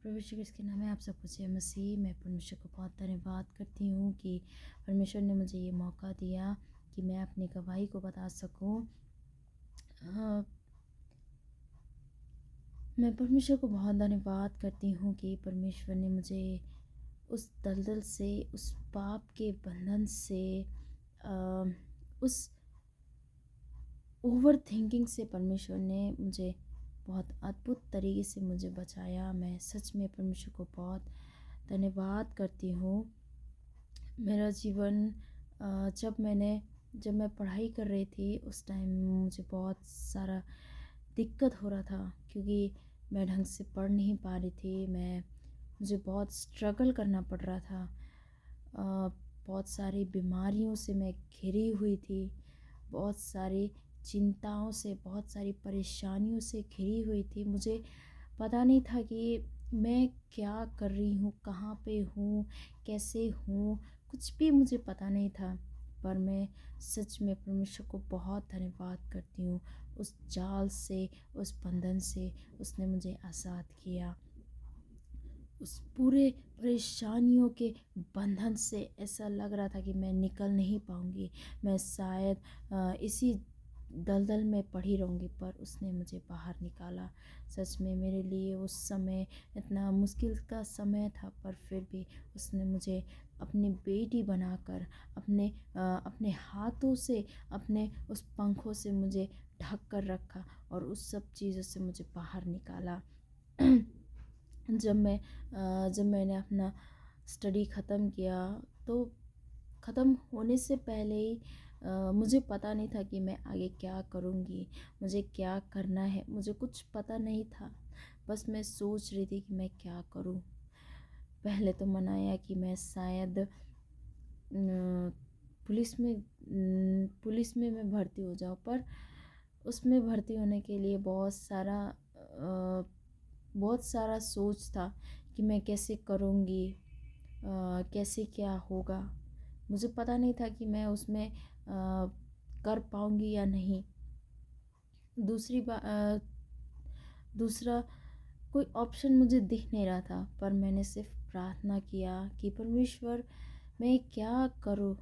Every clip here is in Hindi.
प्रभु यीशु मसीह के नाम में आप सबको जय मसीह। मैं परमेश्वर को बहुत धन्यवाद करती हूँ कि परमेश्वर ने मुझे ये मौका दिया कि मैं अपनी गवाही को बता सकूँ। मैं परमेश्वर को बहुत धन्यवाद करती हूँ कि परमेश्वर ने मुझे उस दलदल से, उस पाप के बंधन से, उस ओवर थिंकिंग से परमेश्वर ने मुझे बहुत अद्भुत तरीके से मुझे बचाया। मैं सच में परमेश्वर को बहुत धन्यवाद करती हूँ। मेरा जीवन जब मैं पढ़ाई कर रही थी उस टाइम मुझे बहुत सारा दिक्कत हो रहा था, क्योंकि मैं ढंग से पढ़ नहीं पा रही थी। मुझे बहुत स्ट्रगल करना पड़ रहा था। बहुत सारी बीमारियों से मैं घिरी हुई थी, बहुत सारी चिंताओं से, बहुत सारी परेशानियों से घिरी हुई थी। मुझे पता नहीं था कि मैं क्या कर रही हूँ, कहाँ पे हूँ, कैसे हूँ, कुछ भी मुझे पता नहीं था। पर मैं सच में परमेश्वर को बहुत धन्यवाद करती हूँ। उस जाल से, उस बंधन से उसने मुझे आज़ाद किया। उस पूरे परेशानियों के बंधन से ऐसा लग रहा था कि मैं निकल नहीं पाऊँगी, मैं शायद इसी दलदल में पड़ी रहूँगी, पर उसने मुझे बाहर निकाला। सच में मेरे लिए उस समय इतना मुश्किल का समय था, पर फिर भी उसने मुझे अपनी बेटी बनाकर अपने हाथों से, अपने उस पंखों से मुझे ढक कर रखा और उस सब चीज़ों से मुझे बाहर निकाला। जब मैंने अपना स्टडी ख़त्म किया, तो ख़त्म होने से पहले ही मुझे पता नहीं था कि मैं आगे क्या करूँगी, मुझे क्या करना है, मुझे कुछ पता नहीं था। बस मैं सोच रही थी कि मैं क्या करूँ। पहले तो मन आया कि मैं शायद पुलिस में मैं भर्ती हो जाऊँ, पर उसमें भर्ती होने के लिए बहुत सारा सोच था कि मैं कैसे करूँगी, कैसे क्या होगा। मुझे पता नहीं था कि मैं उसमें कर पाऊँगी या नहीं। दूसरा कोई ऑप्शन मुझे दिख नहीं रहा था, पर मैंने सिर्फ प्रार्थना किया कि परमेश्वर मैं क्या करूँ,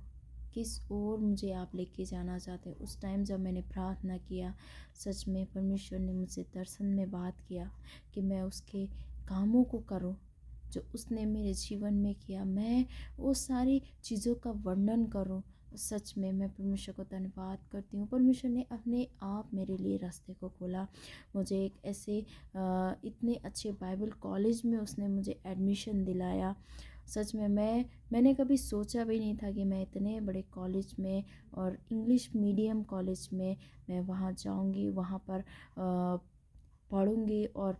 किस ओर मुझे आप लेके जाना चाहते हैं। उस टाइम जब मैंने प्रार्थना किया, सच में परमेश्वर ने मुझसे दर्शन में बात किया कि मैं उसके कामों को करूँ जो उसने मेरे जीवन में किया। मैं वो सारी चीज़ों का वर्णन करूँ। सच में मैं परमेश्वर को धन्यवाद करती हूँ। परमेश्वर ने अपने आप मेरे लिए रास्ते को खोला। मुझे एक ऐसे इतने अच्छे बाइबल कॉलेज में उसने मुझे एडमिशन दिलाया। सच में मैंने कभी सोचा भी नहीं था कि मैं इतने बड़े कॉलेज में और इंग्लिश मीडियम कॉलेज में मैं वहाँ जाऊँगी, वहाँ पर पढ़ूँगी और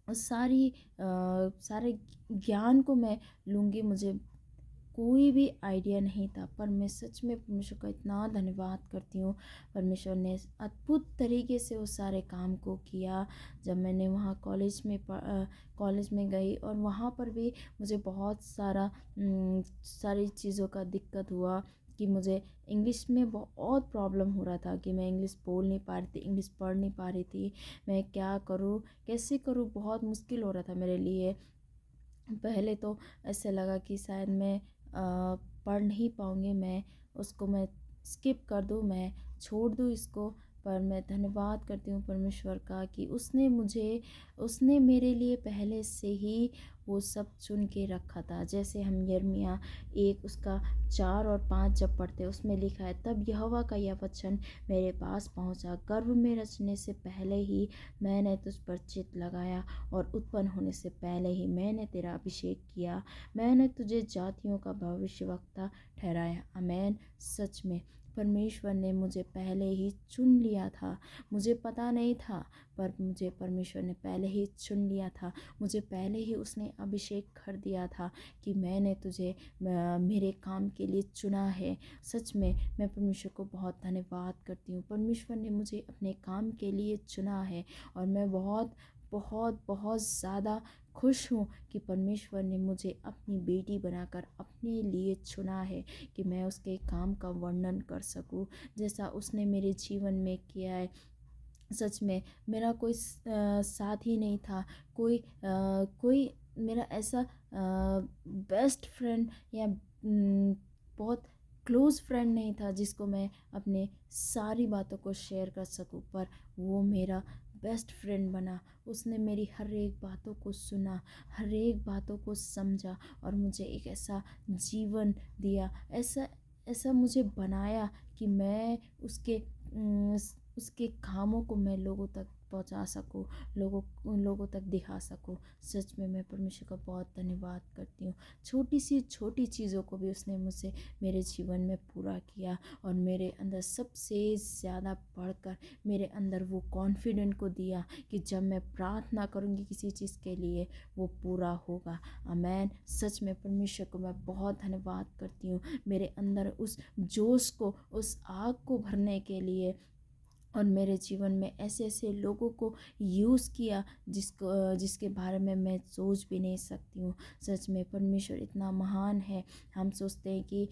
सारे ज्ञान को मैं लूँगी। मुझे कोई भी आइडिया नहीं था, पर मैं सच में परमेश्वर का इतना धन्यवाद करती हूँ। परमेश्वर ने अद्भुत तरीके से उस सारे काम को किया। जब मैंने वहाँ कॉलेज में गई और वहाँ पर भी मुझे बहुत सारी चीज़ों का दिक्कत हुआ कि मुझे इंग्लिश में बहुत प्रॉब्लम हो रहा था कि मैं इंग्लिश बोल नहीं पा रही थी, इंग्लिश पढ़ नहीं पा रही थी। मैं क्या करूँ, कैसे करूँ, बहुत मुश्किल हो रहा था मेरे लिए। पहले तो ऐसे लगा कि शायद मैं पढ़ नहीं पाऊँगी, मैं स्किप कर दूँ, मैं छोड़ दूँ इसको। पर मैं धन्यवाद करती हूँ परमेश्वर का कि उसने मेरे लिए पहले से ही वो सब चुन के रखा था। जैसे हम यिर्मयाह 1 उसका 4 और 5 जब पढ़ते हैं, उसमें लिखा है, तब यहोवा का यह वचन मेरे पास पहुँचा, गर्भ में रचने से पहले ही मैंने तुझ पर चित्त लगाया और उत्पन्न होने से पहले ही मैंने तेरा अभिषेक किया। मैंने तुझे जातियों का भविष्यवक्ता ठहराया। आमीन। सच में परमेश्वर ने मुझे पहले ही चुन लिया था। मुझे पता नहीं था, पर मुझे परमेश्वर ने पहले ही चुन लिया था। मुझे पहले ही उसने अभिषेक कर दिया था कि मैंने तुझे मेरे काम के लिए चुना है। सच में मैं परमेश्वर को बहुत धन्यवाद करती हूँ। परमेश्वर ने मुझे अपने काम के लिए चुना है और मैं बहुत बहुत बहुत ज़्यादा खुश हूँ कि परमेश्वर ने मुझे अपनी बेटी बनाकर अपने लिए चुना है कि मैं उसके काम का वर्णन कर सकूँ, जैसा उसने मेरे जीवन में किया है। सच में मेरा कोई साथ ही नहीं था, कोई मेरा ऐसा बेस्ट फ्रेंड या बहुत क्लोज़ फ्रेंड नहीं था जिसको मैं अपने सारी बातों को शेयर कर सकूं, पर वो मेरा बेस्ट फ्रेंड बना। उसने मेरी हर एक बातों को सुना, हर एक बातों को समझा और मुझे एक ऐसा जीवन दिया, ऐसा ऐसा मुझे बनाया कि मैं उसके कामों को मैं लोगों तक पहुंचा सकूं, लोगों तक दिखा सकूं। सच में मैं परमेश्वर का बहुत धन्यवाद करती हूँ। छोटी सी छोटी चीज़ों को भी उसने मुझसे मेरे जीवन में पूरा किया और मेरे अंदर सबसे ज़्यादा बढ़कर मेरे अंदर वो कॉन्फिडेंट को दिया कि जब मैं प्रार्थना करूँगी किसी चीज़ के लिए वो पूरा होगा। आमेन। सच में परमेश्वर को मैं बहुत धन्यवाद करती हूँ मेरे अंदर उस जोश को, उस आग को भरने के लिए, और मेरे जीवन में ऐसे ऐसे लोगों को यूज़ किया जिसके बारे में मैं सोच भी नहीं सकती हूँ। सच में परमेश्वर इतना महान है। हम सोचते हैं कि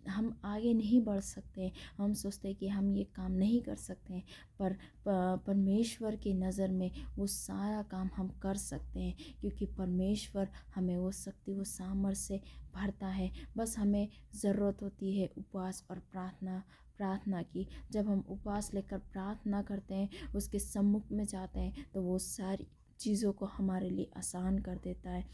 हम आगे नहीं बढ़ सकते, हम सोचते हैं कि हम ये काम नहीं कर सकते हैं, पर परमेश्वर की नज़र में वो सारा काम हम कर सकते हैं, क्योंकि परमेश्वर हमें वो शक्ति, वो सामर्थ्य भरता है। बस हमें ज़रूरत होती है उपवास और प्रार्थना की। जब हम उपवास लेकर प्रार्थना करते हैं, उसके सम्मुख में जाते हैं, तो वो सारी चीज़ों को हमारे लिए आसान कर देता है।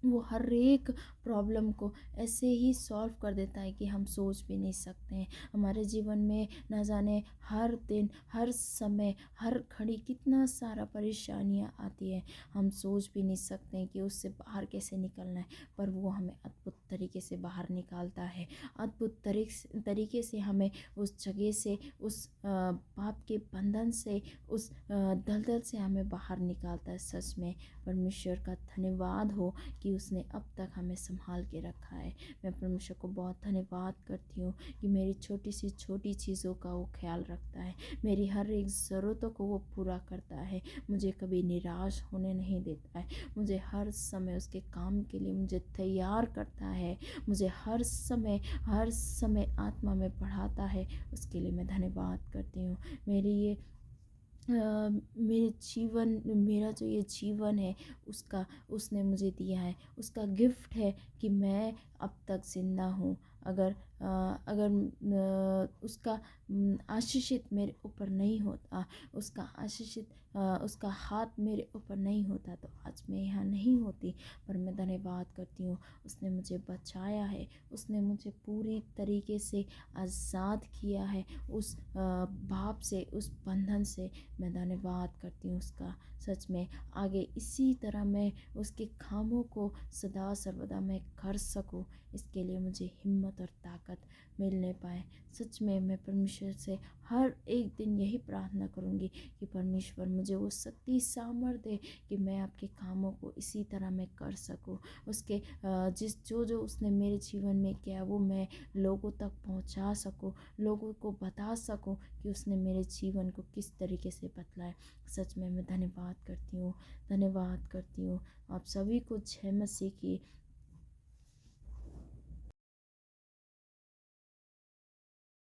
वो हर एक प्रॉब्लम को ऐसे ही सॉल्व कर देता है कि हम सोच भी नहीं सकते हैं। हमारे जीवन में न जाने हर दिन, हर समय, हर घड़ी कितना सारा परेशानियां आती है, हम सोच भी नहीं सकते हैं कि उससे बाहर कैसे निकलना है, पर वो हमें अद्भुत तरीके से बाहर निकालता है। अद्भुत तरीके से हमें उस जगह से, उस पाप के बंधन से, उस दलदल से हमें बाहर निकालता है। सच में परमेश्वर का धन्यवाद हो कि उसने अब तक हमें संभाल के रखा है। मैं परमेश्वर को बहुत धन्यवाद करती हूँ कि मेरी छोटी सी छोटी चीज़ों का वो ख्याल रखता है, मेरी हर एक ज़रूरतों को वो पूरा करता है, मुझे कभी निराश होने नहीं देता है, मुझे हर समय उसके काम के लिए मुझे तैयार करता है, मुझे हर समय आत्मा में बढ़ाता है। उसके लिए मैं धन्यवाद करती हूँ। मेरी ये मेरा जो ये जीवन है उसका उसने मुझे दिया है, उसका गिफ्ट है कि मैं अब तक ज़िंदा हूँ। अगर उसका आशीषित मेरे ऊपर नहीं होता, उसका हाथ मेरे ऊपर नहीं होता, तो आज मैं यहाँ नहीं होती। पर मैं धन्यवाद करती हूँ, उसने मुझे बचाया है, उसने मुझे पूरी तरीके से आज़ाद किया है उस पाप से, उस बंधन से। मैं धन्यवाद करती हूँ उसका। सच में आगे इसी तरह मैं उसके कामों को सदा सर्वदा मैं कर सकूँ, इसके लिए मुझे हिम्मत और ताकत मिलने पाए। सच में मैं परमेश्वर से हर एक दिन यही प्रार्थना करूँगी कि परमेश्वर मुझे वो शक्ति सामर्थ्य दे कि मैं आपके कामों को इसी तरह मैं कर सकूँ। उसके जो उसने मेरे जीवन में किया वो मैं लोगों तक पहुँचा सकूँ, लोगों को बता सकूँ कि उसने मेरे जीवन को किस तरीके से बदला है। सच में मैं धन्यवाद करती हूँ, धन्यवाद करती हूँ। आप सभी को जय मसीह की।